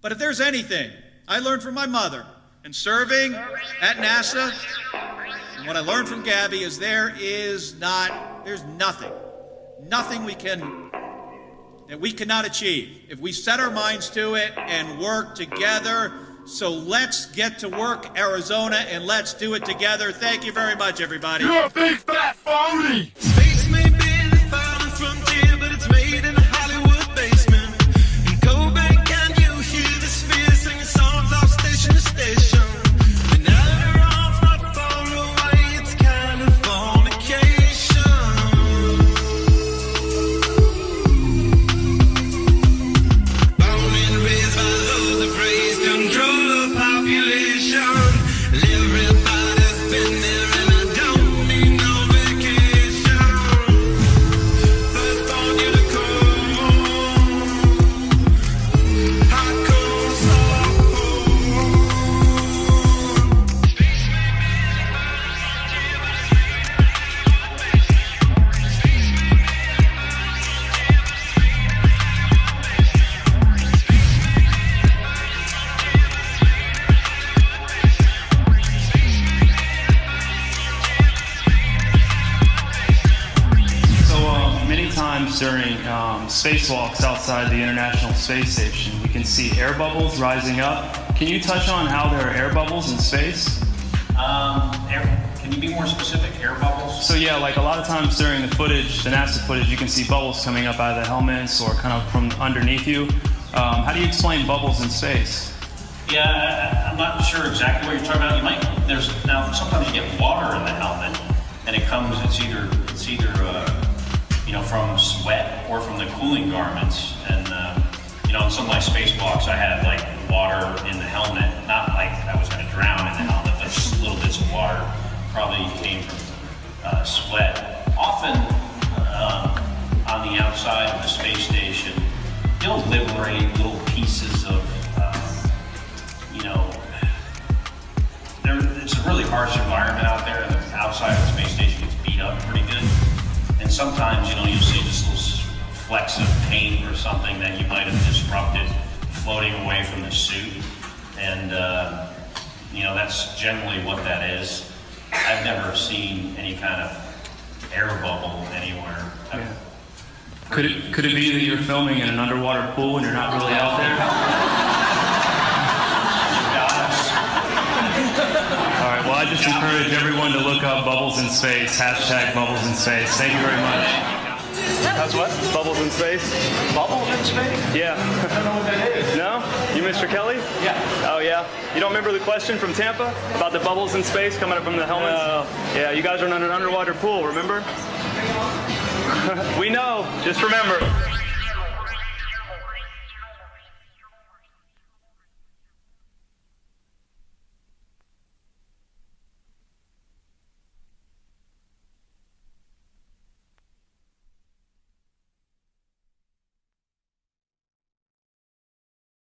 But if there's anything I learned from my mother and serving at NASA, and what I learned from Gabby is there's nothing that we cannot achieve if we set our minds to it and work together. So let's get to work, Arizona, and let's do it together. Thank you very much, everybody. You're a big fat phony! Space may be the final frontier, but it's made in a Hollywood basement. In Cobain, can you hear the sphere singing songs off station to station? And now that Iran's not far away, it's Californication. Born and raised by those that praise control of population. Everybody's been there, and I don't need no vacation. First born unicorn, hardcore, softcore. So many times during spacewalks outside the International Space Station, you can see air bubbles rising up. Can you touch on how there are air bubbles in space? Can you be more specific? Air bubbles? So yeah, like a lot of times during the footage, the NASA footage, you can see bubbles coming up out of the helmets or kind of from underneath you. How do you explain bubbles in space? Yeah, I'm not sure exactly what you're talking about. Now sometimes you get water in the helmet, and it's either from sweat or from the cooling garments. And in some of my spacewalks, I had like water in the helmet, not like I was going to drown in the helmet, but just little bits of water probably came from sweat. Often on the outside of the space station, you'll liberate little pieces of, it's a really harsh environment out there, and the outside of the space station gets beat up pretty good. And sometimes, you'll see just little flecks of paint or something that you might have disrupted floating away from the suit. And, that's generally what that is. I've never seen any kind of air bubble anywhere. Yeah. Could it be that you're filming in an underwater pool and you're not really out there? All right, well, I just encourage everyone to look up Bubbles in Space, hashtag Bubbles in Space. Thank you very much. How's what? Bubbles in Space? Bubbles in space? Yeah. I don't know what that is. No? You Mr. Kelly? Yeah. Oh, yeah? You don't remember the question from Tampa about the bubbles in space coming up from the helmets? No. Yeah, you guys are in an underwater pool, remember? We know. Just remember.